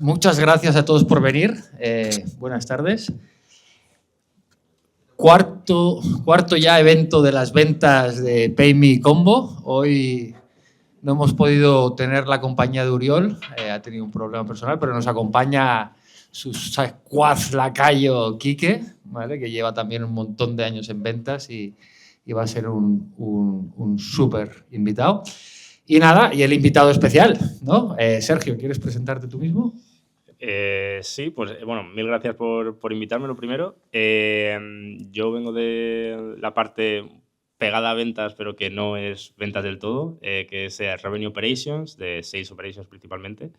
Muchas gracias a todos por venir. Buenas tardes. Cuarto ya evento de las ventas de PayMe Combo. Hoy no hemos podido tener la compañía de Uriol, ha tenido un problema personal, pero nos acompaña su secuaz lacayo Quique, ¿vale? Que lleva también un montón de años en ventas y va a ser un súper invitado. Y nada, y el invitado especial, ¿no? Sergio, ¿quieres presentarte tú mismo? Sí, pues bueno, mil gracias por invitarme, lo primero. Yo vengo de la parte pegada a ventas, pero que no es ventas del todo, que es Revenue Operations, de Sales Operations principalmente.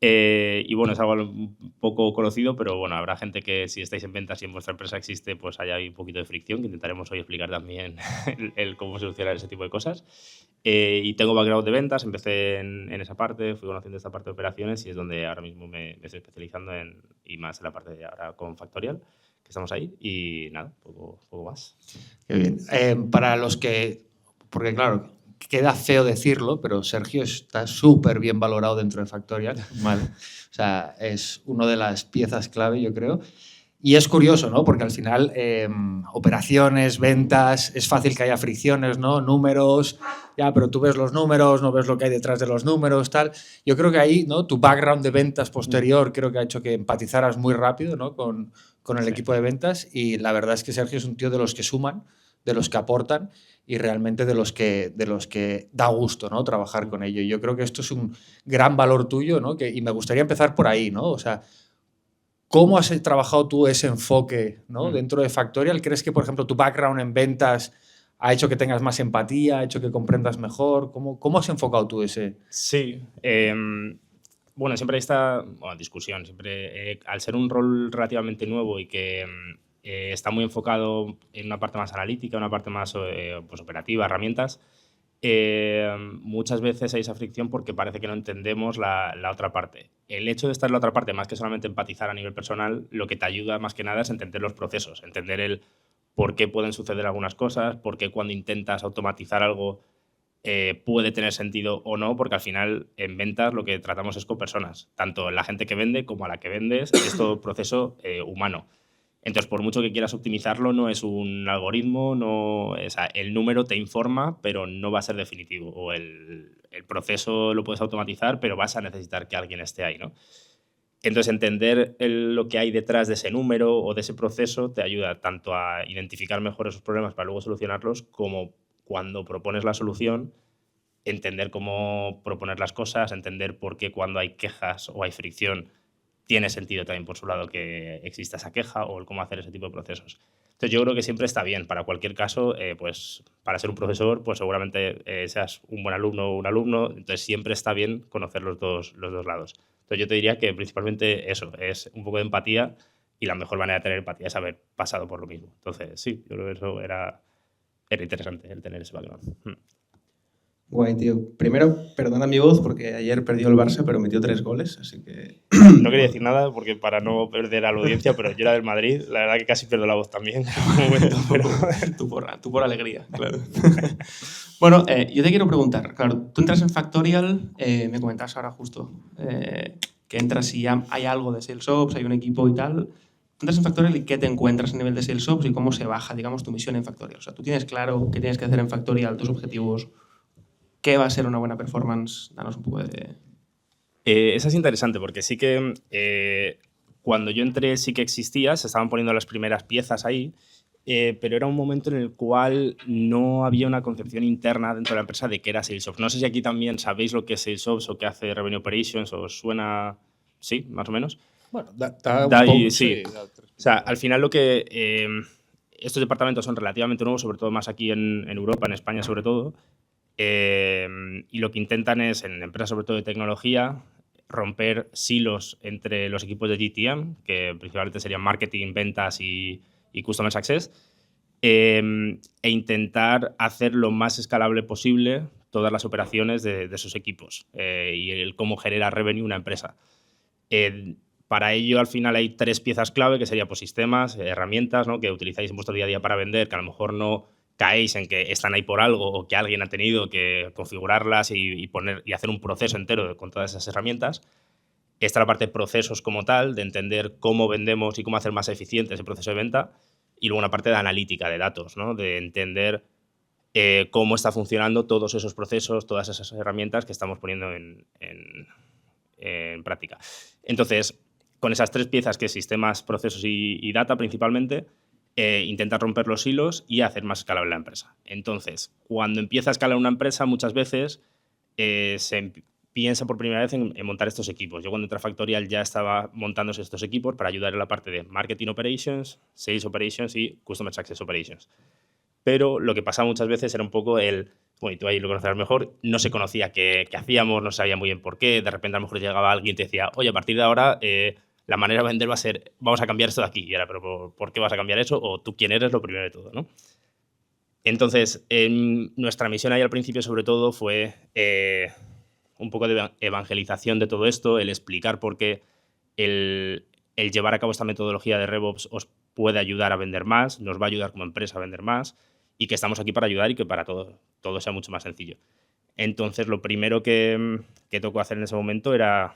Y bueno, es algo un poco conocido, pero bueno, habrá gente que si estáis en ventas y en vuestra empresa existe, pues haya un poquito de fricción, que intentaremos hoy explicar también el cómo solucionar ese tipo de cosas. Y tengo background de ventas, empecé en esa parte, fui conociendo esta parte de operaciones y es donde ahora mismo me estoy especializando y más en la parte de ahora con Factorial, que estamos ahí, y nada, poco más. Qué bien. Para los que, porque claro, queda feo decirlo, pero Sergio está súper bien valorado dentro de Factorial, ¿vale? O sea, es una de las piezas clave, yo creo. Y es curioso, ¿no? Porque al final, operaciones, ventas, es fácil que haya fricciones, ¿no? Números, ya, pero tú ves los números, no ves lo que hay detrás de los números, tal. Yo creo que ahí, ¿no? Tu background de ventas posterior creo que ha hecho que empatizaras muy rápido, ¿no? Con el equipo de ventas, y la verdad es que Sergio es un tío de los que suman, de los que aportan y realmente de los que da gusto, ¿no? Trabajar con ello. Y yo creo que esto es un gran valor tuyo, ¿no? Y me gustaría empezar por ahí, ¿no? O sea, ¿cómo has trabajado tú ese enfoque, ¿no? Dentro de Factorial? ¿Crees que, por ejemplo, tu background en ventas ha hecho que tengas más empatía, ha hecho que comprendas mejor? ¿Cómo has enfocado tú ese? Sí, bueno, siempre hay esta discusión, siempre al ser un rol relativamente nuevo y que está muy enfocado en una parte más analítica, una parte más pues operativa, herramientas, muchas veces hay esa fricción porque parece que no entendemos la otra parte. El hecho de estar en la otra parte, más que solamente empatizar a nivel personal, lo que te ayuda más que nada es entender los procesos, entender el por qué pueden suceder algunas cosas, por qué cuando intentas automatizar algo puede tener sentido o no, porque al final en ventas lo que tratamos es con personas, tanto la gente que vende como a la que vendes, es todo proceso humano. Entonces, por mucho que quieras optimizarlo, no es un algoritmo, el número te informa, pero no va a ser definitivo. O el proceso lo puedes automatizar, pero vas a necesitar que alguien esté ahí, ¿no? Entonces, entender lo que hay detrás de ese número o de ese proceso te ayuda tanto a identificar mejor esos problemas para luego solucionarlos, como cuando propones la solución, entender cómo proponer las cosas, entender por qué cuando hay quejas o hay fricción tiene sentido también por su lado que exista esa queja o el cómo hacer ese tipo de procesos. Entonces yo creo que siempre está bien, para cualquier caso, pues para ser un profesor, pues seguramente seas un buen alumno o un alumno, entonces siempre está bien conocer los dos lados. Entonces yo te diría que principalmente eso, es un poco de empatía y la mejor manera de tener empatía es haber pasado por lo mismo. Entonces sí, yo creo que eso era interesante, el tener ese background. Guay, tío. Primero, perdona mi voz porque ayer perdió el Barça, pero metió 3 goles, así que... No quería decir nada porque para no perder a la audiencia, pero yo era del Madrid, la verdad que casi pierdo la voz también en un momento, pero... tú por alegría, claro. Bueno, yo te quiero preguntar, claro, tú entras en Factorial, me comentabas ahora justo que entras y ya hay algo de SalesOps, hay un equipo y tal. Entras en Factorial y qué te encuentras a nivel de SalesOps y cómo se baja, digamos, tu misión en Factorial. O sea, tú tienes claro qué tienes que hacer en Factorial, tus objetivos, qué va a ser una buena performance. Danos un poco de... Esa es interesante porque sí que cuando yo entré sí que existía, se estaban poniendo las primeras piezas ahí, pero era un momento en el cual no había una concepción interna dentro de la empresa de qué era SalesOps. No sé si aquí también sabéis lo que es SalesOps o qué hace Revenue Operations, o os suena, sí, más o menos. Bueno, da un poco, sí. O sea, al final lo que... estos departamentos son relativamente nuevos, sobre todo más aquí en Europa, en España sobre todo, y lo que intentan es, en empresas sobre todo de tecnología, romper silos entre los equipos de GTM, que principalmente serían marketing, ventas y customer success, e intentar hacer lo más escalable posible todas las operaciones de esos equipos y el cómo genera revenue una empresa. Para ello, al final, hay 3 piezas clave, que serían pues, sistemas, herramientas, ¿no?, que utilizáis en vuestro día a día para vender, que a lo mejor no caéis en que están ahí por algo o que alguien ha tenido que configurarlas y hacer un proceso entero con todas esas herramientas. Está la parte de procesos como tal, de entender cómo vendemos y cómo hacer más eficiente ese proceso de venta. Y luego una parte de analítica de datos, ¿no? De entender cómo está funcionando todos esos procesos, todas esas herramientas que estamos poniendo en práctica. Entonces, con esas tres piezas, que es sistemas, procesos y data principalmente, intentar romper los hilos y hacer más escalable la empresa. Entonces, cuando empieza a escalar una empresa, muchas veces se piensa por primera vez en montar estos equipos. Yo cuando entré a Factorial ya estaba montándose estos equipos para ayudar en la parte de Marketing Operations, Sales Operations y Customer Success Operations. Pero lo que pasaba muchas veces era un poco bueno, y tú ahí lo conocerás mejor, no se conocía qué hacíamos, no sabía muy bien por qué, de repente a lo mejor llegaba alguien y te decía, oye, a partir de ahora la manera de vender va a ser, vamos a cambiar esto de aquí. Y era, pero ¿por qué vas a cambiar eso? O tú quién eres, lo primero de todo, ¿no? Entonces, nuestra misión ahí al principio sobre todo fue un poco de evangelización de todo esto, el explicar por qué el llevar a cabo esta metodología de RevOps os puede ayudar a vender más, nos va a ayudar como empresa a vender más y que estamos aquí para ayudar y que para todo sea mucho más sencillo. Entonces, lo primero que tocó hacer en ese momento era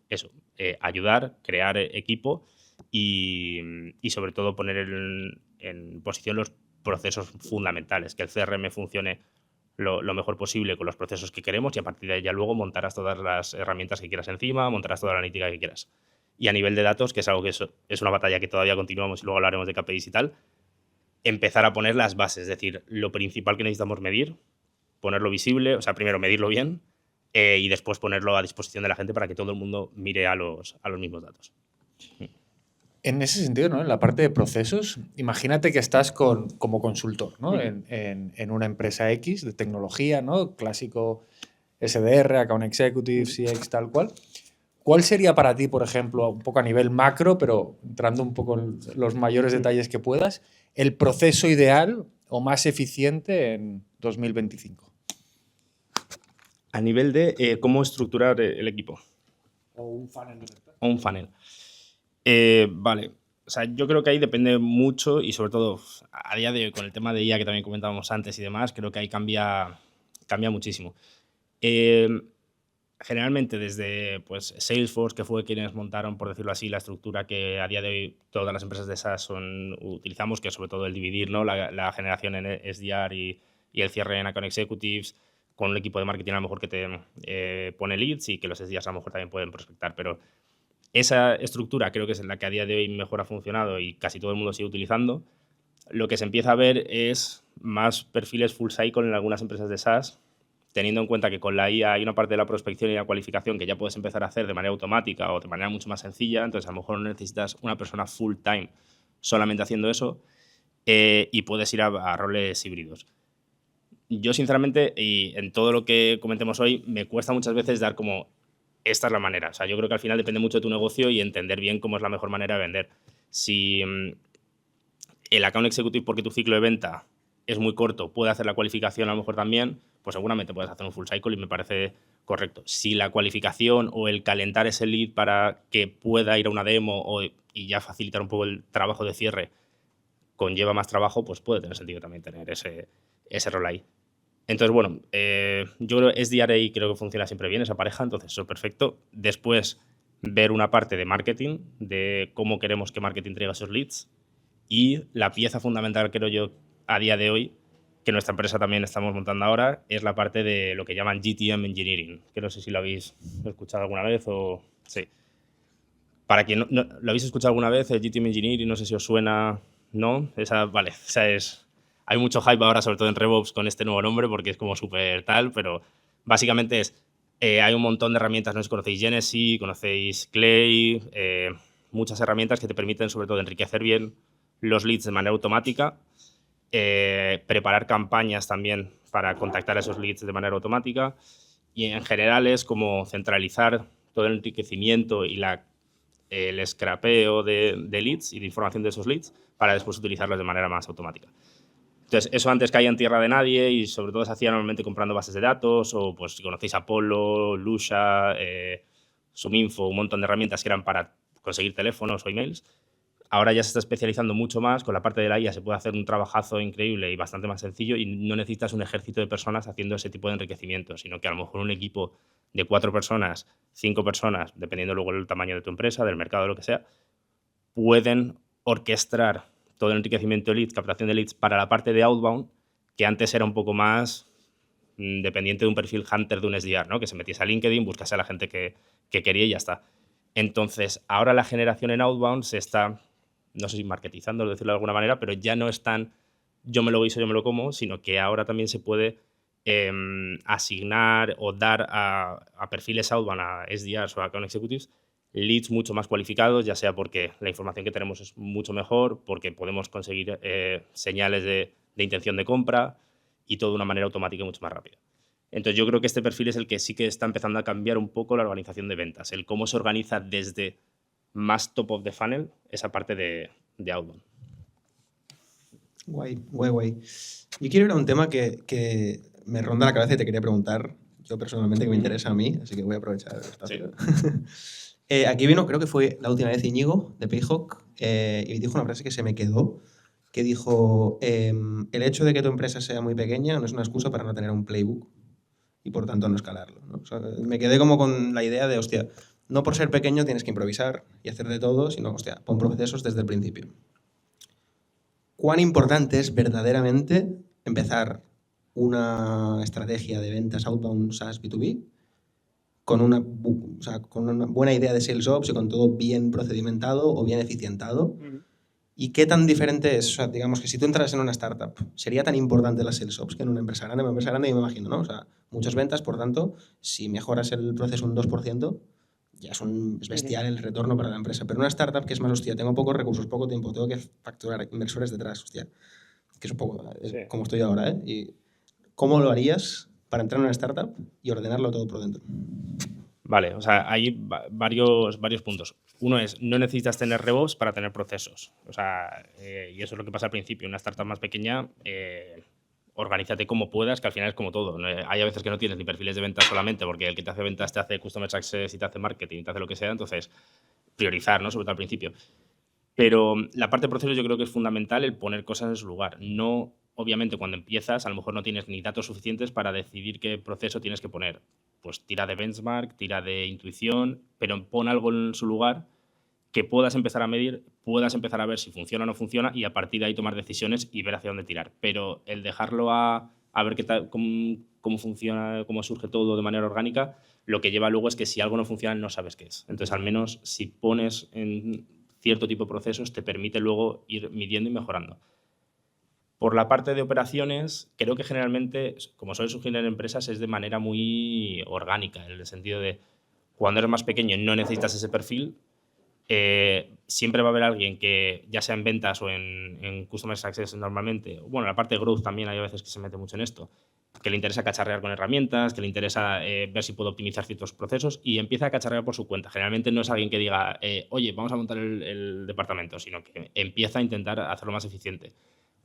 eso, ayudar, crear equipo y sobre todo poner en posición los procesos fundamentales, que el CRM funcione lo mejor posible con los procesos que queremos y a partir de ahí ya luego montarás todas las herramientas que quieras encima, montarás toda la analítica que quieras. Y a nivel de datos, que es algo que es una batalla que todavía continuamos y luego hablaremos de KPIs y tal, empezar a poner las bases, es decir, lo principal que necesitamos medir, ponerlo visible, o sea, primero medirlo bien y después ponerlo a disposición de la gente para que todo el mundo mire a los mismos datos. En ese sentido, ¿no? En la parte de procesos, imagínate que estás como consultor, ¿no? En una empresa X de tecnología, ¿no? Clásico SDR, Account Executive, CX, tal cual. ¿Cuál sería para ti, por ejemplo, un poco a nivel macro, pero entrando un poco en los mayores detalles que puedas, el proceso ideal o más eficiente en 2025? A nivel de cómo estructurar el equipo. O un funnel de venta. O un funnel. Vale. O sea, yo creo que ahí depende mucho y sobre todo a día de hoy con el tema de IA que también comentábamos antes y demás, creo que ahí cambia muchísimo. Generalmente desde pues, Salesforce, que fue quienes montaron, por decirlo así, la estructura que a día de hoy todas las empresas de SaaS utilizamos, que es sobre todo el dividir, ¿no? la generación en SDR y el cierre en Account Executives, con un equipo de marketing a lo mejor que te pone leads y que los SDRs a lo mejor también pueden prospectar, pero esa estructura creo que es la que a día de hoy mejor ha funcionado y casi todo el mundo sigue utilizando. Lo que se empieza a ver es más perfiles full cycle en algunas empresas de SaaS, teniendo en cuenta que con la IA hay una parte de la prospección y la cualificación que ya puedes empezar a hacer de manera automática o de manera mucho más sencilla, entonces a lo mejor no necesitas una persona full time solamente haciendo eso y puedes ir a roles híbridos. Yo sinceramente, y en todo lo que comentemos hoy, me cuesta muchas veces dar como esta es la manera. O sea, yo creo que al final depende mucho de tu negocio y entender bien cómo es la mejor manera de vender. Si el account executive, porque tu ciclo de venta es muy corto, puede hacer la cualificación a lo mejor también, pues seguramente puedes hacer un full cycle y me parece correcto. Si la cualificación o el calentar ese lead para que pueda ir a una demo y ya facilitar un poco el trabajo de cierre conlleva más trabajo, pues puede tener sentido también tener ese rol ahí. Entonces, bueno, yo creo que SDR ahí creo que funciona siempre bien esa pareja, entonces eso es perfecto. Después, ver una parte de marketing, de cómo queremos que marketing traiga esos leads. Y la pieza fundamental, creo yo, a día de hoy, que nuestra empresa también estamos montando ahora, es la parte de lo que llaman GTM Engineering, que no sé si lo habéis escuchado alguna vez o... Sí. Para quien no lo habéis escuchado alguna vez, el GTM Engineering, no sé si os suena, ¿no? Esa es... Hay mucho hype ahora, sobre todo en RevOps, con este nuevo nombre, porque es como súper tal, pero básicamente hay un montón de herramientas, no sé si conocéis Genesys, conocéis Clay, muchas herramientas que te permiten, sobre todo, enriquecer bien los leads de manera automática, preparar campañas también para contactar a esos leads de manera automática y en general es como centralizar todo el enriquecimiento y el scrapeo de leads y de información de esos leads para después utilizarlos de manera más automática. Entonces, eso antes caía en tierra de nadie y sobre todo se hacía normalmente comprando bases de datos o pues si conocéis Apollo, Lusha, Suminfo, un montón de herramientas que eran para conseguir teléfonos o emails. ahora ya se está especializando mucho más, con la parte de la IA se puede hacer un trabajazo increíble y bastante más sencillo y no necesitas un ejército de personas haciendo ese tipo de enriquecimiento, sino que a lo mejor un equipo de 4 personas, 5 personas, dependiendo luego del tamaño de tu empresa, del mercado, lo que sea, pueden orquestar todo el enriquecimiento de leads, captación de leads para la parte de outbound, que antes era un poco más dependiente de un perfil hunter de un SDR, ¿no? Que se metiese a LinkedIn, buscase a la gente que quería y ya está. Entonces, ahora la generación en outbound se está, no sé si marketizando, decirlo de alguna manera, pero ya no es tan yo me lo guiso, yo me lo como, sino que ahora también se puede asignar o dar a perfiles outbound, a SDRs o a account executives, leads mucho más cualificados, ya sea porque la información que tenemos es mucho mejor, porque podemos conseguir señales de intención de compra y todo de una manera automática y mucho más rápida. Entonces yo creo que este perfil es el que sí que está empezando a cambiar un poco la organización de ventas, el cómo se organiza desde más top of the funnel esa parte de outbound. Guay. Yo quiero ir a un tema que me ronda la cabeza y te quería preguntar, yo personalmente, que me interesa a mí, así que voy a aprovechar el espacio. Sí. Aquí vino, creo que fue la última vez Íñigo, de Payhawk, y dijo una frase que se me quedó, que dijo, el hecho de que tu empresa sea muy pequeña no es una excusa para no tener un playbook y por tanto no escalarlo, ¿no? O sea, me quedé como con la idea de, hostia, no por ser pequeño tienes que improvisar y hacer de todo, sino, hostia, pon procesos desde el principio. ¿Cuán importante es verdaderamente empezar una estrategia de ventas outbound SaaS B2B con una buena idea de sales ops y con todo bien procedimentado o bien eficientado? ¿Y qué tan diferente es? O sea, digamos que si tú entras en una startup, ¿sería tan importante las sales ops que en una empresa grande? En una empresa grande yo me imagino, ¿no? O sea, muchas ventas, por tanto, si mejoras el proceso un 2%, ya es bestial el retorno para la empresa. Pero una startup que es más, hostia, tengo pocos recursos, poco tiempo, tengo que facturar inversores detrás, hostia, que es un poco como estoy ahora, ¿eh? ¿Y cómo lo harías para entrar en una startup y ordenarlo todo por dentro? Vale, o sea, hay varios puntos. Uno es, no necesitas tener RevOps para tener procesos. O sea, y eso es lo que pasa al principio. Una startup más pequeña, organízate como puedas, que al final es como todo. Hay a veces que no tienes ni perfiles de ventas solamente, porque el que te hace ventas te hace customer success y te hace marketing y te hace lo que sea. Entonces, priorizar, ¿no? Sobre todo al principio. Pero la parte de procesos yo creo que es fundamental el poner cosas en su lugar. No, obviamente, cuando empiezas, a lo mejor no tienes ni datos suficientes para decidir qué proceso tienes que poner. Pues tira de benchmark, tira de intuición, pero pon algo en su lugar que puedas empezar a medir, puedas empezar a ver si funciona o no funciona y a partir de ahí tomar decisiones y ver hacia dónde tirar. Pero el dejarlo a ver qué tal, cómo funciona, cómo surge todo de manera orgánica, lo que lleva luego es que si algo no funciona no sabes qué es. Entonces, al menos si pones en cierto tipo de procesos, te permite luego ir midiendo y mejorando. Por la parte de operaciones, creo que generalmente, como suele surgir en empresas, es de manera muy orgánica, en el sentido de cuando eres más pequeño no necesitas ese perfil, siempre va a haber alguien que, ya sea en ventas o en Customer Success normalmente, bueno, la parte de growth también hay a veces que se mete mucho en esto, que le interesa cacharrear con herramientas, que le interesa ver si puede optimizar ciertos procesos y empieza a cacharrear por su cuenta. Generalmente no es alguien que diga, oye, vamos a montar el departamento, sino que empieza a intentar hacerlo más eficiente.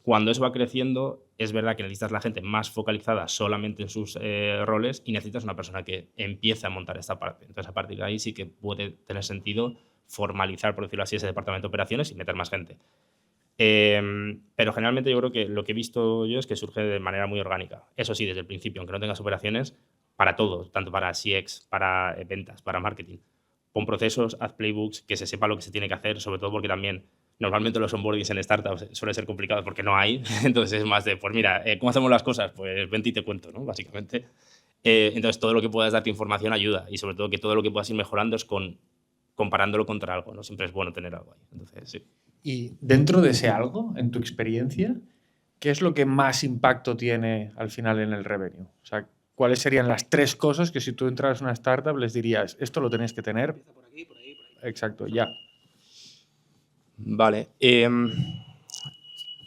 Cuando eso va creciendo, es verdad que necesitas la gente más focalizada solamente en sus roles y necesitas una persona que empiece a montar esta parte. Entonces, a partir de ahí sí que puede tener sentido formalizar, por decirlo así, ese departamento de operaciones y meter más gente. Pero generalmente yo creo que lo que he visto yo es que surge de manera muy orgánica. Eso sí, desde el principio, aunque no tengas operaciones, para todo, tanto para CX, para ventas, para marketing. Pon procesos, haz playbooks, que se sepa lo que se tiene que hacer, sobre todo porque también normalmente los onboardings en startups suelen ser complicados porque no hay. Entonces es más de, pues mira, ¿cómo hacemos las cosas? Pues vente y te cuento, ¿no? Básicamente. Entonces todo lo que puedas darte información ayuda y sobre todo que todo lo que puedas ir mejorando es comparándolo contra algo, ¿no? Siempre es bueno tener algo ahí. Entonces, sí. Y dentro de ese algo, en tu experiencia, ¿qué es lo que más impacto tiene al final en el revenue? O sea, ¿cuáles serían las 3 cosas que si tú entras en una startup les dirías, esto lo tenéis que tener? Por aquí, por ahí, por ahí. Exacto, ya. Vale.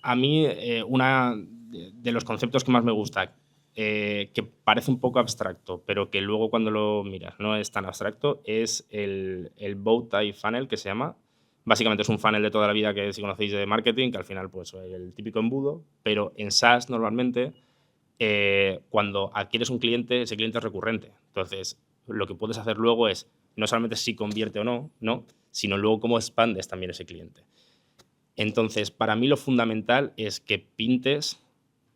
A mí, una de los conceptos que más me gusta, que parece un poco abstracto, pero que luego cuando lo miras no es tan abstracto, es el bow tie funnel, que se llama. Básicamente es un funnel de toda la vida que si conocéis de marketing, que al final pues el típico embudo, pero en SaaS normalmente cuando adquieres un cliente, ese cliente es recurrente. Entonces, lo que puedes hacer luego es no solamente si convierte o no, sino luego cómo expandes también ese cliente. Entonces, para mí lo fundamental es que pintes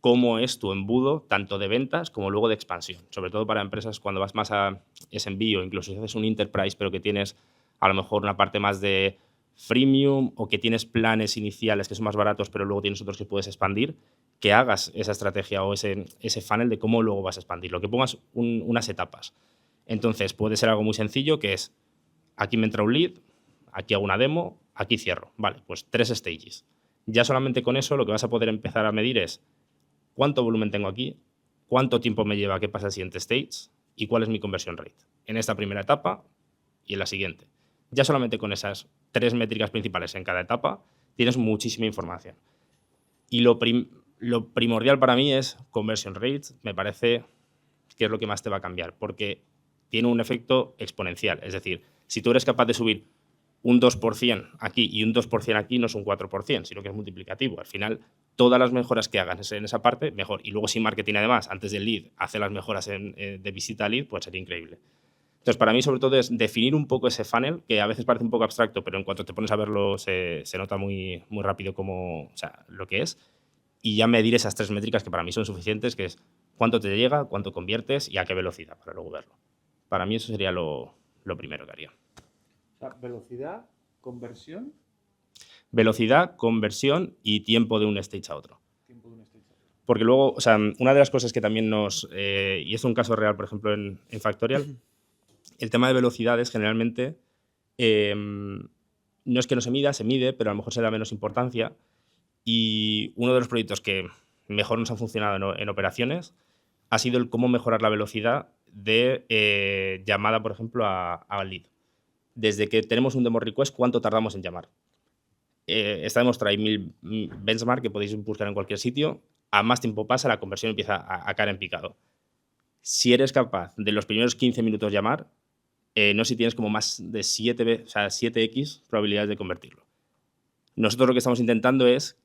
cómo es tu embudo, tanto de ventas como luego de expansión. Sobre todo para empresas cuando vas más a SMB o incluso si haces un enterprise, pero que tienes a lo mejor una parte más de freemium o que tienes planes iniciales que son más baratos, pero luego tienes otros que puedes expandir, que hagas esa estrategia o ese funnel de cómo luego vas a expandirlo, que pongas unas etapas. Entonces, puede ser algo muy sencillo, que es, aquí me entra un lead, aquí hago una demo, aquí cierro. Vale, pues 3 stages. Ya solamente con eso lo que vas a poder empezar a medir es cuánto volumen tengo aquí, cuánto tiempo me lleva a que pase al siguiente stage y cuál es mi conversion rate en esta primera etapa y en la siguiente. Ya solamente con esas 3 métricas principales en cada etapa tienes muchísima información. Y lo primordial para mí es conversion rate, me parece que es lo que más te va a cambiar, porque tiene un efecto exponencial. Es decir, si tú eres capaz de subir un 2% aquí y un 2% aquí, no es un 4%, sino que es multiplicativo. Al final, todas las mejoras que hagas en esa parte, mejor. Y luego si marketing, además, antes del lead, hace las mejoras de visita al lead, pues sería increíble. Entonces, para mí, sobre todo, es definir un poco ese funnel, que a veces parece un poco abstracto, pero en cuanto te pones a verlo, se nota muy, muy rápido lo que es. Y ya medir esas 3 métricas que para mí son suficientes, que es cuánto te llega, cuánto conviertes y a qué velocidad, para luego verlo. Para mí eso sería lo primero que haría. O sea, velocidad, conversión. Velocidad, conversión y tiempo de un stage a otro. Tiempo de un stage a otro. Porque luego, o sea, una de las cosas que también y es un caso real, por ejemplo, en Factorial, el tema de velocidades generalmente no es que no se mida, se mide, pero a lo mejor se da menos importancia. Y uno de los proyectos que mejor nos han funcionado en operaciones ha sido el cómo mejorar la velocidad de llamada, por ejemplo, a lead. Desde que tenemos un demo request, ¿cuánto tardamos en llamar? Está demostrado, hay 1000 benchmark que podéis buscar en cualquier sitio. A más tiempo pasa, la conversión empieza a caer en picado. Si eres capaz de los primeros 15 minutos llamar, no sé si tienes como más de 7x probabilidades de convertirlo. Nosotros lo que estamos intentando es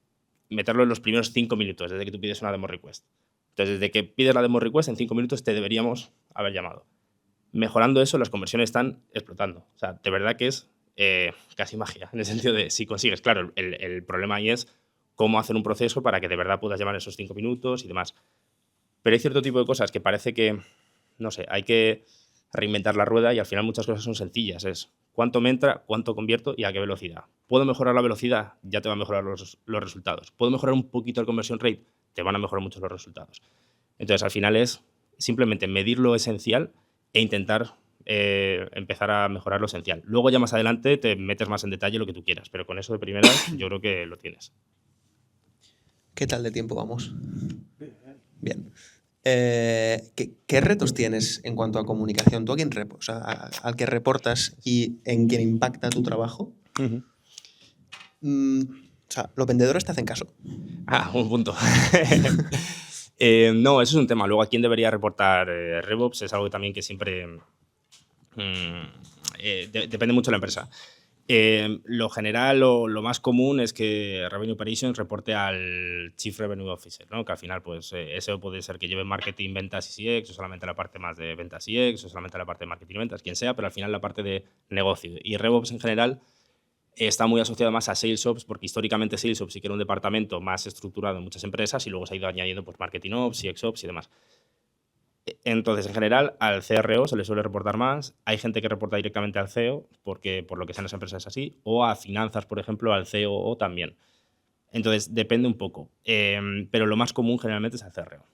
meterlo en los primeros 5 minutos, desde que tú pides una demo request. Entonces, desde que pides la demo request, en 5 minutos te deberíamos haber llamado. Mejorando eso, las conversiones están explotando. O sea, de verdad que es casi magia, en el sentido de si consigues. Claro, el problema ahí es cómo hacer un proceso para que de verdad puedas llamar esos 5 minutos y demás. Pero hay cierto tipo de cosas que parece que, no sé, hay que reinventar la rueda y al final muchas cosas son sencillas. Es cuánto me entra, cuánto convierto y a qué velocidad. ¿Puedo mejorar la velocidad? Ya te van a mejorar los resultados. ¿Puedo mejorar un poquito el conversion rate? Te van a mejorar mucho los resultados. Entonces, al final es simplemente medir lo esencial e intentar empezar a mejorar lo esencial. Luego ya más adelante te metes más en detalle lo que tú quieras, pero con eso de primera yo creo que lo tienes. ¿Qué tal de tiempo vamos? Bien. ¿Qué retos tienes en cuanto a comunicación? ¿Tú al que reportas y en quien impacta tu trabajo? Uh-huh. O sea, los vendedores te hacen caso. Un punto. No, eso es un tema. Luego, ¿a quién debería reportar RevOps? Es algo también que siempre depende mucho de la empresa. Lo general o lo más común es que Revenue Operations reporte al Chief Revenue Officer, ¿no? Que al final pues eso puede ser que lleve marketing, ventas y CX, o solamente la parte más de ventas y CX, o solamente la parte de marketing y ventas, quien sea, pero al final la parte de negocio. Y RevOps en general está muy asociado más a SalesOps, porque históricamente SalesOps sí que era un departamento más estructurado en muchas empresas y luego se ha ido añadiendo pues, Marketing Ops, CXOps y demás. Entonces, en general, al CRO se le suele reportar más. Hay gente que reporta directamente al CEO, porque por lo que sean las empresas es así, o a finanzas, por ejemplo, al COO también. Entonces, depende un poco. Pero lo más común generalmente es al CRO.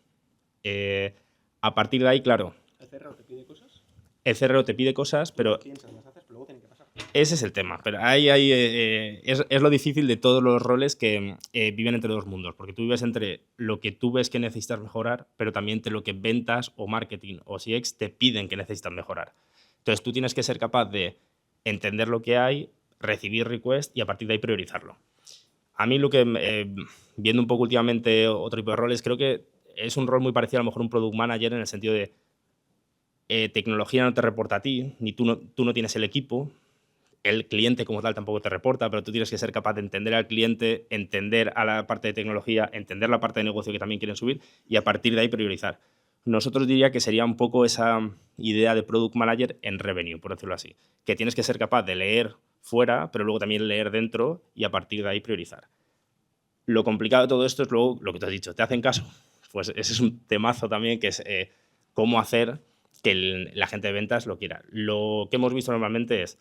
A partir de ahí, claro. ¿El CRO te pide cosas? El CRO te pide cosas, pero Piensas, las haces, pero luego tienen que pasar. ese es el tema. Pero ahí es lo difícil de todos los roles que viven entre dos mundos. Porque tú vives entre lo que tú ves que necesitas mejorar, pero también entre lo que ventas o marketing o CX te piden que necesitas mejorar. Entonces tú tienes que ser capaz de entender lo que hay, recibir request y a partir de ahí priorizarlo. A mí lo que, viendo un poco últimamente otro tipo de roles, creo que es un rol muy parecido a lo mejor a un product manager en el sentido de tecnología no te reporta a ti, ni tú no tienes el equipo. El cliente como tal tampoco te reporta, pero tú tienes que ser capaz de entender al cliente, entender a la parte de tecnología, entender la parte de negocio que también quieren subir y a partir de ahí priorizar. Nosotros diría que sería un poco esa idea de Product Manager en revenue, por decirlo así. Que tienes que ser capaz de leer fuera, pero luego también leer dentro y a partir de ahí priorizar. Lo complicado de todo esto es luego lo que te has dicho. ¿Te hacen caso? Pues ese es un temazo también, que es cómo hacer que la gente de ventas lo quiera. Lo que hemos visto normalmente es,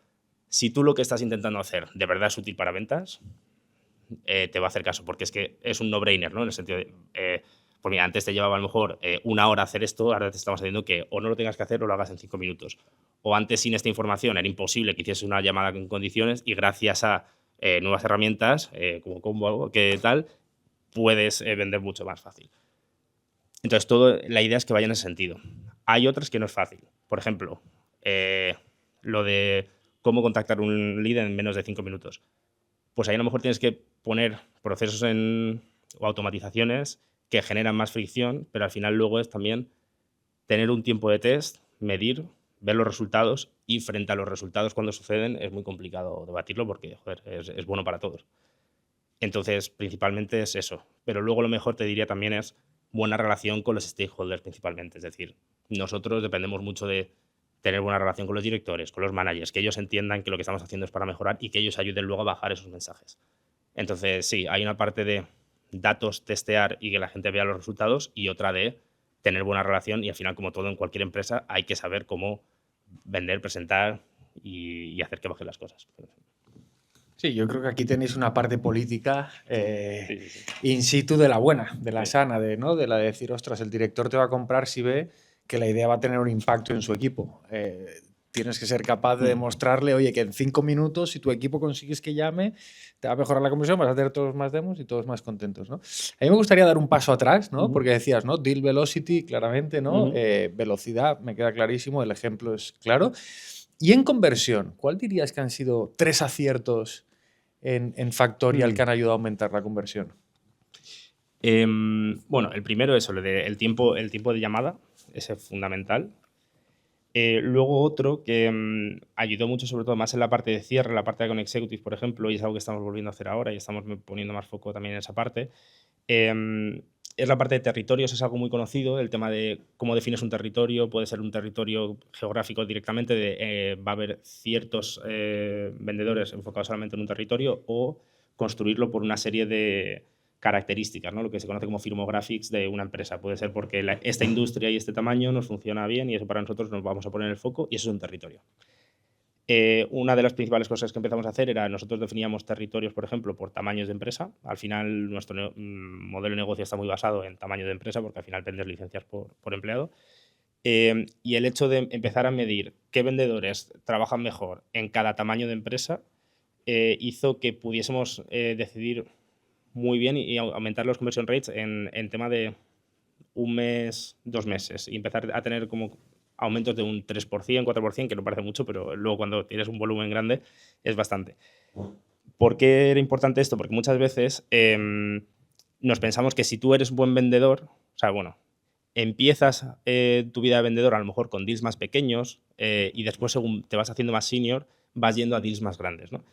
si tú lo que estás intentando hacer de verdad es útil para ventas, te va a hacer caso, porque es que es un no-brainer, ¿no? En el sentido de, pues mira, antes te llevaba a lo mejor 1 hora hacer esto, ahora te estamos diciendo que o no lo tengas que hacer o lo hagas en 5 minutos. O antes sin esta información era imposible que hicieses una llamada en condiciones y gracias a nuevas herramientas, como Combo, que tal, puedes vender mucho más fácil. Entonces, la idea es que vaya en ese sentido. Hay otras que no es fácil. Por ejemplo, lo de cómo contactar un lead en menos de 5 minutos. Pues ahí a lo mejor tienes que poner procesos o automatizaciones que generan más fricción, pero al final luego es también tener un tiempo de test, medir, ver los resultados, y frente a los resultados cuando suceden es muy complicado debatirlo porque, joder, es bueno para todos. Entonces, principalmente es eso. Pero luego lo mejor te diría también es buena relación con los stakeholders principalmente. Es decir, nosotros dependemos mucho de tener buena relación con los directores, con los managers, que ellos entiendan que lo que estamos haciendo es para mejorar y que ellos ayuden luego a bajar esos mensajes. Entonces, sí, hay una parte de datos, testear y que la gente vea los resultados, y otra de tener buena relación, y al final, como todo en cualquier empresa, hay que saber cómo vender, presentar y hacer que bajen las cosas. Sí, yo creo que aquí tenéis una parte política Sí. in situ de la buena, de la sana, ¿no? De la de decir, ostras, el director te va a comprar si ve que la idea va a tener un impacto en su equipo. Tienes que ser capaz de demostrarle, oye, que en 5 minutos, si tu equipo consigues que llame, te va a mejorar la conversión, vas a tener todos más demos y todos más contentos, ¿no? A mí me gustaría dar un paso atrás, ¿no? Porque decías, ¿no? Deal velocity, claramente, ¿no? Velocidad, me queda clarísimo, el ejemplo es claro. Y en conversión, ¿cuál dirías que han sido 3 aciertos en Factorial que han ayudado a aumentar la conversión? Bueno, el primero es el tiempo de llamada, ese es fundamental. Luego otro que ayudó mucho, sobre todo más en la parte de cierre, la parte de Account Executive, por ejemplo, y es algo que estamos volviendo a hacer ahora y estamos poniendo más foco también en esa parte, es la parte de territorios. Es algo muy conocido, el tema de cómo defines un territorio. Puede ser un territorio geográfico directamente, va a haber ciertos vendedores enfocados solamente en un territorio, o construirlo por una serie de características, ¿no? Lo que se conoce como firmographics de una empresa. Puede ser porque esta industria y este tamaño nos funciona bien y eso para nosotros nos vamos a poner el foco, y eso es un territorio. Una de las principales cosas que empezamos a hacer era, nosotros definíamos territorios, por ejemplo, por tamaños de empresa. Al final, nuestro modelo de negocio está muy basado en tamaño de empresa, porque al final vendes licencias por empleado. Y el hecho de empezar a medir qué vendedores trabajan mejor en cada tamaño de empresa hizo que pudiésemos decidir muy bien y aumentar los conversion rates en tema de 1 mes, 2 meses, y empezar a tener como aumentos de un 3%, 4%, que no parece mucho, pero luego cuando tienes un volumen grande es bastante. ¿Por qué era importante esto? Porque muchas veces nos pensamos que si tú eres buen vendedor, o sea, bueno, empiezas tu vida de vendedor a lo mejor con deals más pequeños y después, según te vas haciendo más senior, vas yendo a deals más grandes, ¿no?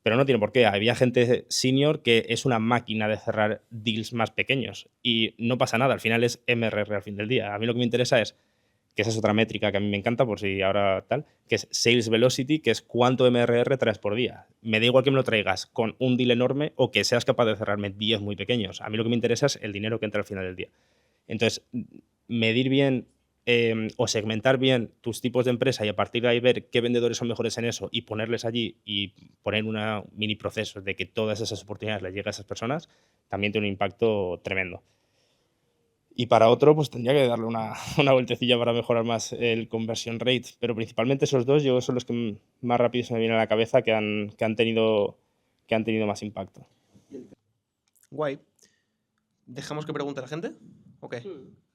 Pero no tiene por qué. Había gente senior que es una máquina de cerrar deals más pequeños y no pasa nada. Al final es MRR al fin del día. A mí lo que me interesa es, que esa es otra métrica que a mí me encanta, por si ahora tal, que es Sales Velocity, que es cuánto MRR traes por día. Me da igual que me lo traigas con un deal enorme o que seas capaz de cerrarme 10 muy pequeños. A mí lo que me interesa es el dinero que entra al final del día. Entonces, medir bien o segmentar bien tus tipos de empresa y a partir de ahí ver qué vendedores son mejores en eso y ponerles allí y poner una mini proceso de que todas esas oportunidades les lleguen a esas personas, también tiene un impacto tremendo. Y para otro, pues tendría que darle una vueltecilla para mejorar más el conversion rate. Pero principalmente esos dos yo son los que más rápido se me vienen a la cabeza que han tenido más impacto. Guay. ¿Dejamos que pregunte la gente? Ok.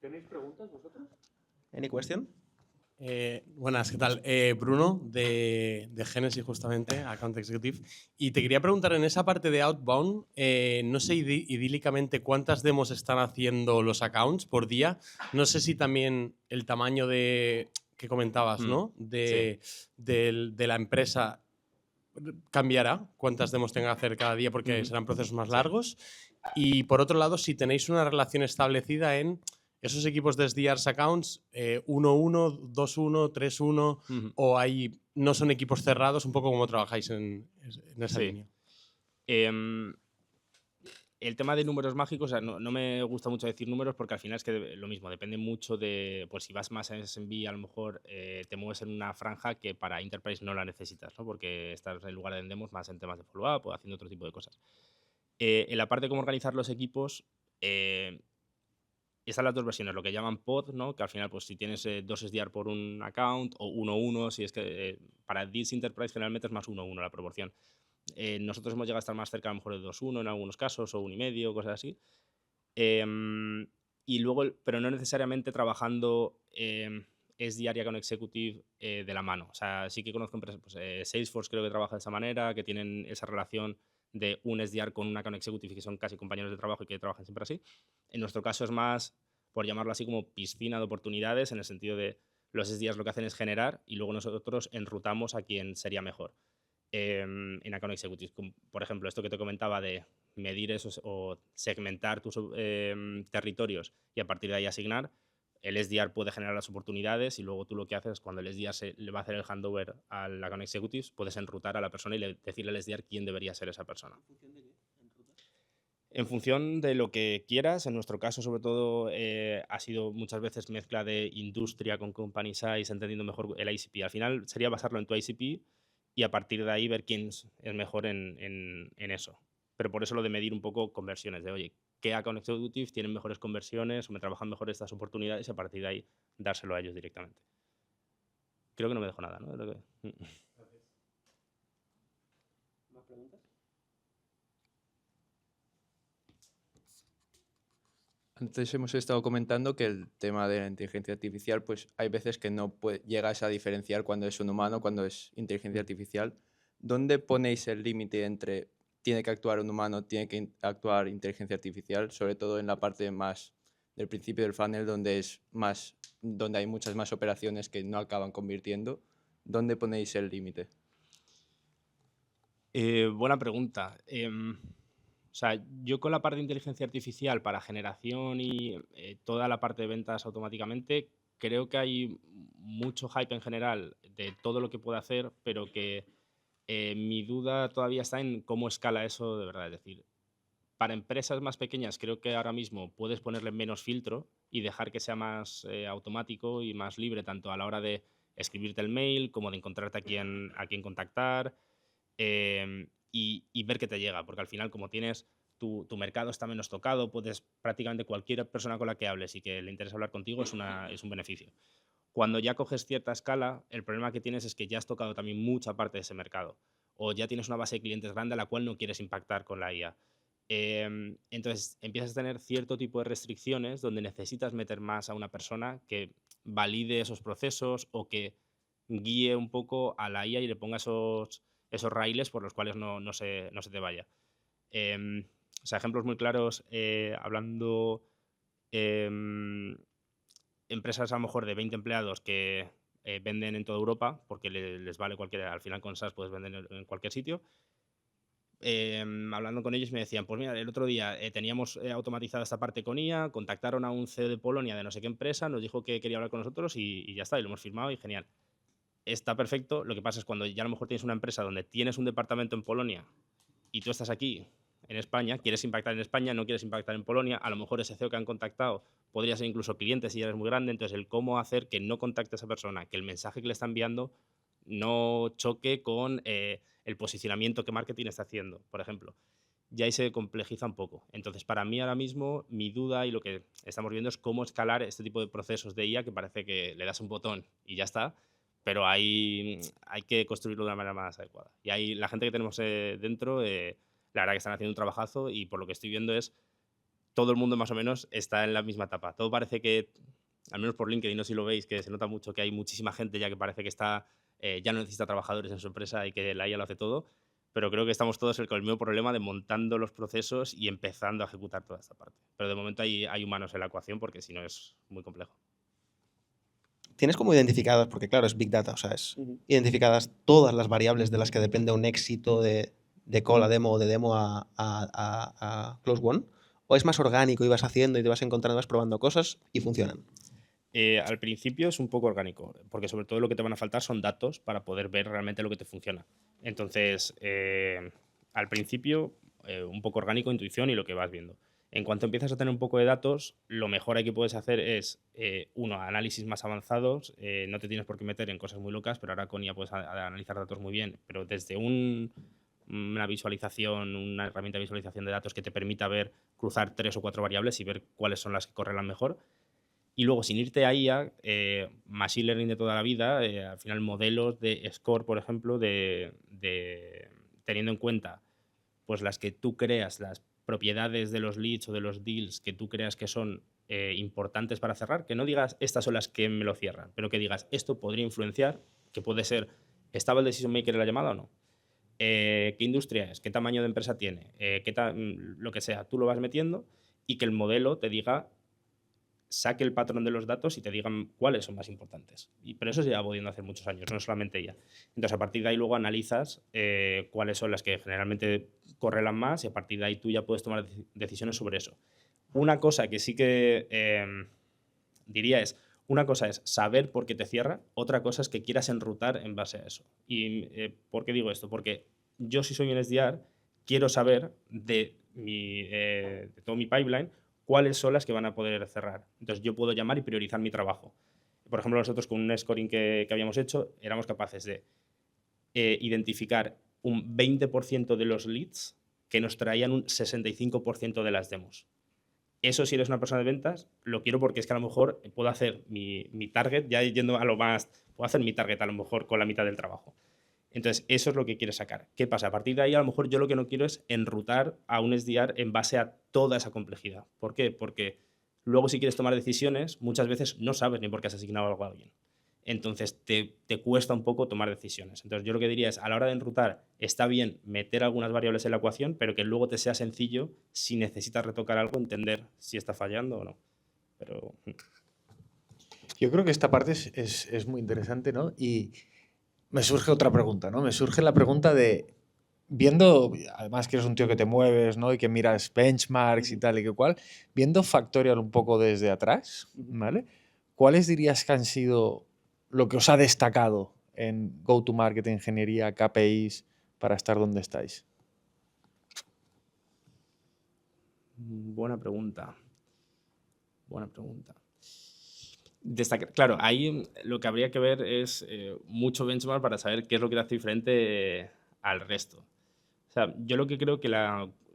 ¿Tenéis preguntas vosotros? ¿Any question? Buenas, ¿qué tal? Bruno, de Genesis, justamente, Account Executive. Y te quería preguntar, en esa parte de Outbound, no sé idílicamente cuántas demos están haciendo los accounts por día. No sé si también el tamaño que comentabas, ¿no? De la empresa cambiará, cuántas demos tenga que hacer cada día, porque serán procesos más largos. Y por otro lado, si tenéis una relación establecida en ¿Esos equipos de SDRs accounts 1-1, 2-1, 3-1 o no son equipos cerrados? Un poco como trabajáis en esa línea. El tema de números mágicos, o sea, no me gusta mucho decir números porque al final es que lo mismo, depende mucho de, pues si vas más a SMB, a lo mejor te mueves en una franja que para Enterprise no la necesitas, ¿no? Porque estás en lugar de demos más en temas de follow-up o haciendo otro tipo de cosas. En la parte de cómo organizar los equipos, están las dos versiones, lo que llaman pod, ¿no? Que al final, pues si tienes 2 SDR por un account o 1-1, si es que para Deals Enterprise generalmente es más 1-1 la proporción. Nosotros hemos llegado a estar más cerca a lo mejor de 2-1 en algunos casos o 1,5, cosas así. Y luego, pero no necesariamente trabajando SDR con Executive de la mano. O sea, sí que conozco empresas, pues, Salesforce creo que trabaja de esa manera, que tienen esa relación de un SDR con una account executive y que son casi compañeros de trabajo y que trabajan siempre así. En nuestro caso es más, por llamarlo así, como piscina de oportunidades, en el sentido de los SDRs lo que hacen es generar y luego nosotros enrutamos a quien sería mejor en account executives. Por ejemplo, esto que te comentaba de medir esos o segmentar tus territorios y a partir de ahí asignar. El SDR puede generar las oportunidades y luego tú lo que haces es cuando el SDR le va a hacer el handover al account executives, puedes enrutar a la persona y decirle al SDR quién debería ser esa persona. ¿En función de qué? En función de lo que quieras. En nuestro caso, sobre todo, ha sido muchas veces mezcla de industria con company size, entendiendo mejor el ICP. Al final sería basarlo en tu ICP y a partir de ahí ver quién es mejor en eso. Pero por eso lo de medir un poco conversiones, de oye, ¿qué account executives tienen mejores conversiones o me trabajan mejor estas oportunidades? Y a partir de ahí dárselo a ellos directamente. Creo que no me dejo nada, ¿no? ¿Más preguntas? Antes hemos estado comentando que el tema de la inteligencia artificial, pues hay veces que no llegas a diferenciar cuando es un humano, cuando es inteligencia artificial. ¿Dónde ponéis el límite entre tiene que actuar un humano, tiene que actuar inteligencia artificial? Sobre todo en la parte más del principio del funnel, donde hay muchas más operaciones que no acaban convirtiendo. ¿Dónde ponéis el límite? Buena pregunta. O sea, yo con la parte de inteligencia artificial para generación y toda la parte de ventas automáticamente, creo que hay mucho hype en general de todo lo que puede hacer, pero que mi duda todavía está en cómo escala eso de verdad. Es decir, para empresas más pequeñas creo que ahora mismo puedes ponerle menos filtro y dejar que sea más automático y más libre, tanto a la hora de escribirte el mail como de encontrarte a quién contactar. Y ver qué te llega, porque al final como tienes tu mercado está menos tocado, puedes prácticamente cualquier persona con la que hables y que le interese hablar contigo es un beneficio. Cuando ya coges cierta escala, el problema que tienes es que ya has tocado también mucha parte de ese mercado o ya tienes una base de clientes grande a la cual no quieres impactar con la IA. Entonces empiezas a tener cierto tipo de restricciones donde necesitas meter más a una persona que valide esos procesos o que guíe un poco a la IA y le ponga esos raíles por los cuales no se te vaya. O sea, ejemplos muy claros, hablando empresas a lo mejor de 20 empleados que venden en toda Europa, porque les vale cualquiera, al final con SaaS puedes vender en cualquier sitio. Hablando con ellos me decían, pues mira, el otro día teníamos automatizada esta parte con IA, contactaron a un CEO de Polonia de no sé qué empresa, nos dijo que quería hablar con nosotros y ya está, y lo hemos firmado y genial. Está perfecto, lo que pasa es cuando ya a lo mejor tienes una empresa donde tienes un departamento en Polonia y tú estás aquí en España, quieres impactar en España, no quieres impactar en Polonia, a lo mejor ese CEO que han contactado podría ser incluso cliente si ya eres muy grande, entonces el cómo hacer que no contacte a esa persona, que el mensaje que le está enviando no choque con el posicionamiento que marketing está haciendo, por ejemplo. Ya ahí se complejiza un poco. Entonces, para mí ahora mismo, mi duda y lo que estamos viendo es cómo escalar este tipo de procesos de IA que parece que le das un botón y ya está, pero hay que construirlo de una manera más adecuada. Y ahí la gente que tenemos dentro, la verdad que están haciendo un trabajazo y por lo que estoy viendo es todo el mundo más o menos está en la misma etapa. Todo parece que, al menos por LinkedIn, no sé si lo veis, que se nota mucho que hay muchísima gente ya que parece que está, ya no necesita trabajadores en su empresa y que la IA lo hace todo, pero creo que estamos todos con el mismo problema de montando los procesos y empezando a ejecutar toda esta parte. Pero de momento hay humanos en la ecuación porque si no es muy complejo. ¿Tienes como identificadas, porque claro, es Big Data, o sea, es identificadas todas las variables de las que depende un éxito de call a demo o de demo a Close One? ¿O es más orgánico y vas haciendo y te vas encontrando, vas probando cosas y funcionan? Al principio es un poco orgánico, porque sobre todo lo que te van a faltar son datos para poder ver realmente lo que te funciona. Entonces, al principio, un poco orgánico, intuición y lo que vas viendo. En cuanto empiezas a tener un poco de datos, lo mejor ahí que puedes hacer es, uno, análisis más avanzados. No te tienes por qué meter en cosas muy locas, pero ahora con IA puedes analizar datos muy bien, pero desde una visualización, una herramienta de visualización de datos que te permita ver, cruzar 3 o 4 variables y ver cuáles son las que correlan mejor. Y luego, sin irte a IA, Machine Learning de toda la vida, al final modelos de score, por ejemplo, teniendo en cuenta pues las que tú creas, las propiedades de los leads o de los deals que tú creas que son importantes para cerrar, que no digas estas son las que me lo cierran, pero que digas esto podría influenciar, que puede ser, ¿estaba el decision maker en la llamada o no? ¿Qué industria es? ¿Qué tamaño de empresa tiene? Lo que sea, tú lo vas metiendo y que el modelo te diga, saque el patrón de los datos y te digan cuáles son más importantes. Pero eso se lleva pudiendo hace muchos años, no solamente ella. Entonces, a partir de ahí luego analizas cuáles son las que generalmente correlan más y a partir de ahí tú ya puedes tomar decisiones sobre eso. Una cosa que sí que diría es, una cosa es saber por qué te cierra, otra cosa es que quieras enrutar en base a eso. ¿Y por qué digo esto? Porque yo, si soy un SDR, quiero saber de todo mi pipeline cuáles son las que van a poder cerrar. Entonces yo puedo llamar y priorizar mi trabajo. Por ejemplo, nosotros con un scoring que habíamos hecho éramos capaces de identificar un 20% de los leads que nos traían un 65% de las demos. Eso, si eres una persona de ventas, lo quiero porque es que a lo mejor puedo hacer mi target, ya yendo a lo más, puedo hacer mi target a lo mejor con la mitad del trabajo. Entonces, eso es lo que quieres sacar. ¿Qué pasa? A partir de ahí, a lo mejor yo lo que no quiero es enrutar a un SDR en base a toda esa complejidad. ¿Por qué? Porque luego, si quieres tomar decisiones, muchas veces no sabes ni por qué has asignado algo a alguien. Entonces, te cuesta un poco tomar decisiones. Entonces, yo lo que diría es, a la hora de enrutar, está bien meter algunas variables en la ecuación, pero que luego te sea sencillo, si necesitas retocar algo, entender si está fallando o no. Pero Yo creo que esta parte es muy interesante, ¿no? Y me surge otra pregunta, ¿no? Me surge la pregunta de, viendo, además que eres un tío que te mueves, ¿no? Y que miras benchmarks y tal y que cual, viendo Factorial un poco desde atrás, ¿vale? ¿Cuáles dirías que han sido lo que os ha destacado en go-to-market, ingeniería, KPIs, para estar donde estáis? buena pregunta. Buena pregunta. Claro, ahí lo que habría que ver es mucho benchmark para saber qué es lo que te hace diferente al resto. O sea, yo lo que creo que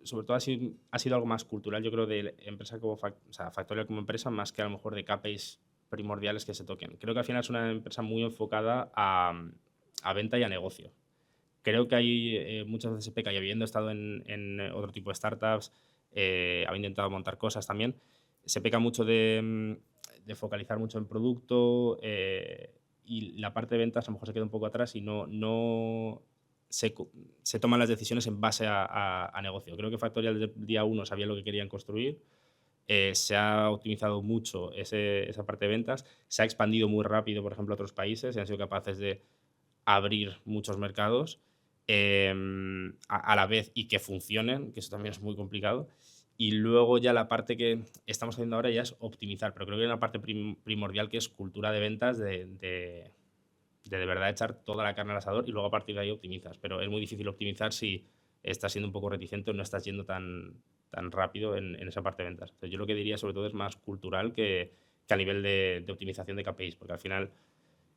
sobre todo ha sido algo más cultural, yo creo, de empresa como Factorial como empresa, más que a lo mejor de KPIs primordiales que se toquen. Creo que al final es una empresa muy enfocada a venta y a negocio. Creo que hay muchas veces se peca, y habiendo estado en otro tipo de startups, habiendo intentado montar cosas también, se peca mucho de focalizar mucho en producto y la parte de ventas a lo mejor se queda un poco atrás y no se toman las decisiones en base a negocio. Creo que Factorial desde el día 1 sabía lo que querían construir, se ha optimizado mucho esa parte de ventas, se ha expandido muy rápido, por ejemplo, a otros países y han sido capaces de abrir muchos mercados a la vez y que funcionen, que eso también es muy complicado. Y luego ya la parte que estamos haciendo ahora ya es optimizar, pero creo que hay una parte primordial que es cultura de ventas, de verdad echar toda la carne al asador y luego a partir de ahí optimizas. Pero es muy difícil optimizar si estás siendo un poco reticente o no estás yendo tan rápido en esa parte de ventas. Entonces yo lo que diría sobre todo es más cultural que a nivel de optimización de KPIs, porque al final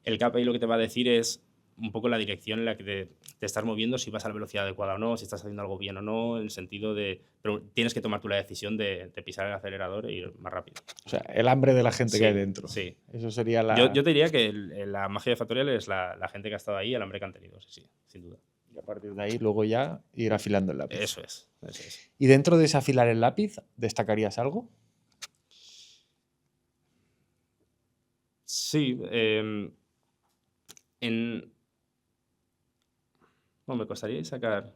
el KPI lo que te va a decir es un poco la dirección en la que te estás moviendo, si vas a la velocidad adecuada o no, si estás haciendo algo bien o no, en el sentido de... Pero tienes que tomar tú la decisión de pisar el acelerador e ir más rápido. O sea, el hambre de la gente Sí, que hay dentro. sí. Eso sería la... Yo te diría que la magia de Factorial es la gente que ha estado ahí, el hambre que han tenido, sí, sin duda. Y a partir de ahí luego ya ir afilando el lápiz. Eso es. ¿Y dentro de ese afilar el lápiz, destacarías algo? Sí. Bueno, me costaría sacar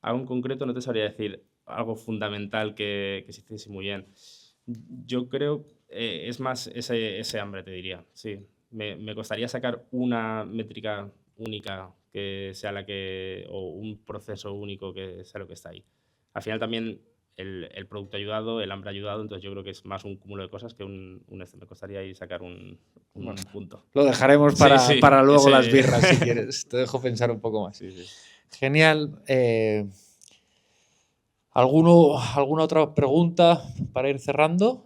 algo en concreto, no te sabría decir algo fundamental que se hiciese muy bien. Yo creo es más ese hambre, te diría. Sí. Me costaría sacar una métrica única que sea o un proceso único que sea lo que está ahí. Al final también el producto ayudado, el hambre ayudado, entonces yo creo que es más un cúmulo de cosas que me costaría ahí sacar un punto. Lo dejaremos Sí, para luego ese- las birras, si quieres. Te dejo pensar un poco más. Sí, sí. Genial. ¿Alguna otra pregunta para ir cerrando?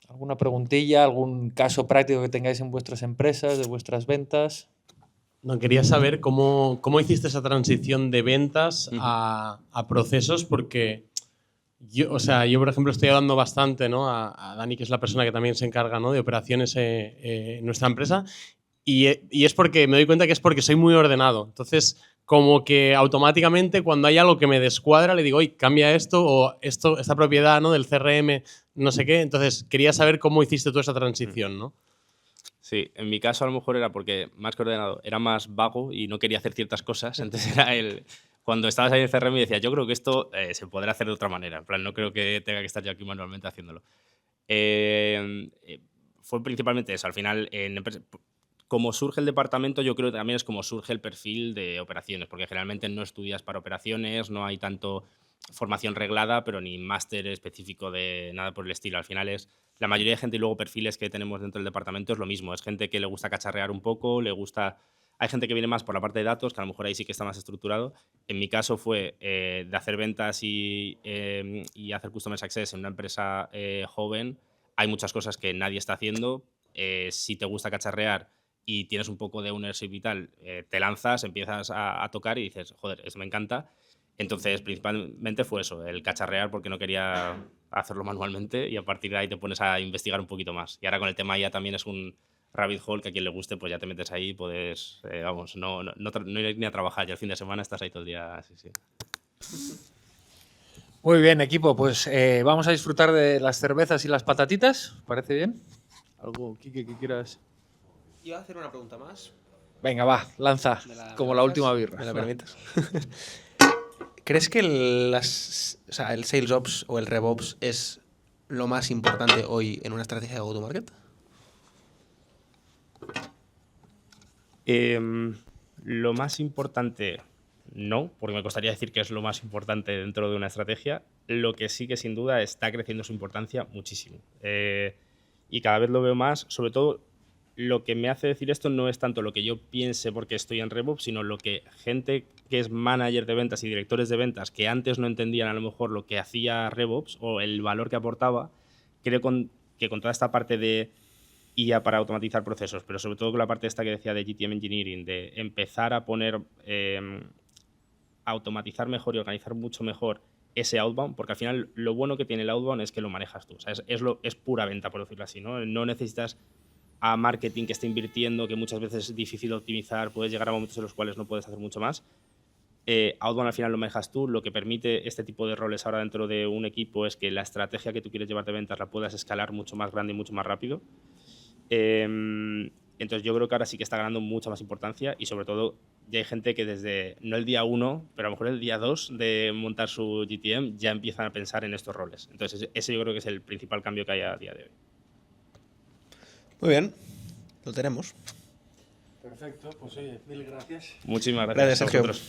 ¿Alguna preguntilla, algún caso práctico que tengáis en vuestras empresas, de vuestras ventas? No, quería saber cómo hiciste esa transición de ventas a procesos, porque yo, por ejemplo, estoy hablando bastante, ¿no?, a Dani, que es la persona que también se encarga, ¿no?, de operaciones en nuestra empresa, y es porque me doy cuenta que es porque soy muy ordenado. Entonces, como que automáticamente cuando hay algo que me descuadra, le digo, oye, cambia esto o esta propiedad, ¿no?, del CRM, no sé qué. Entonces, quería saber cómo hiciste tú esa transición, ¿no? Sí, en mi caso a lo mejor era porque, más que ordenado, era más vago y no quería hacer ciertas cosas. Entonces cuando estabas ahí en el CRM decía, yo creo que esto se podrá hacer de otra manera. En plan, no creo que tenga que estar yo aquí manualmente haciéndolo. Fue principalmente eso. Al final, como surge el departamento, yo creo que también es como surge el perfil de operaciones, porque generalmente no estudias para operaciones, no hay tanto formación reglada, pero ni máster específico de nada por el estilo. Al final es la mayoría de gente y luego perfiles que tenemos dentro del departamento es lo mismo. Es gente que le gusta cacharrear un poco, le gusta... Hay gente que viene más por la parte de datos, que a lo mejor ahí sí que está más estructurado. En mi caso fue de hacer ventas y hacer Customer Success en una empresa joven. Hay muchas cosas que nadie está haciendo. Si te gusta cacharrear y tienes un poco de ownership y tal, te lanzas, empiezas a tocar y dices, joder, eso me encanta. Entonces, principalmente fue eso, el cacharrear porque no quería hacerlo manualmente y a partir de ahí te pones a investigar un poquito más. Y ahora con el tema ya también es un rabbit hole que a quien le guste, pues ya te metes ahí y puedes, vamos, no ir ni a trabajar, ya el fin de semana estás ahí todo el día. Sí. Muy bien, equipo, pues vamos a disfrutar de las cervezas y las patatitas. ¿Os parece bien? Algo, Quique, que quieras. Iba a hacer una pregunta más. Venga, va, lanza, como la última birra. ¿Me la permites? ¿Crees que el Sales Ops o el RevOps es lo más importante hoy en una estrategia de go-to-market? Lo más importante, no, porque me costaría decir que es lo más importante dentro de una estrategia. Lo que sí que sin duda está creciendo su importancia muchísimo. Y cada vez lo veo más, sobre todo lo que me hace decir esto no es tanto lo que yo piense porque estoy en RevOps, sino lo que gente que es manager de ventas y directores de ventas que antes no entendían a lo mejor lo que hacía RevOps o el valor que aportaba, creo que con toda esta parte de IA para automatizar procesos, pero sobre todo con la parte esta que decía de GTM Engineering, de empezar a poner, automatizar mejor y organizar mucho mejor ese outbound, porque al final lo bueno que tiene el outbound es que lo manejas tú. O sea, es pura venta, por decirlo así, ¿no? No necesitas a marketing que esté invirtiendo, que muchas veces es difícil de optimizar, puedes llegar a momentos en los cuales no puedes hacer mucho más. Outbound al final lo manejas tú. Lo que permite este tipo de roles ahora dentro de un equipo es que la estrategia que tú quieres llevar de ventas la puedas escalar mucho más grande y mucho más rápido. Entonces yo creo que ahora sí que está ganando mucha más importancia y sobre todo ya hay gente que desde, no el día 1, pero a lo mejor el día 2 de montar su GTM ya empiezan a pensar en estos roles. Entonces ese yo creo que es el principal cambio que hay a día de hoy. Muy bien, lo tenemos. Perfecto, pues oye, mil gracias. Muchísimas Gracias, gracias a Sergio. vosotros.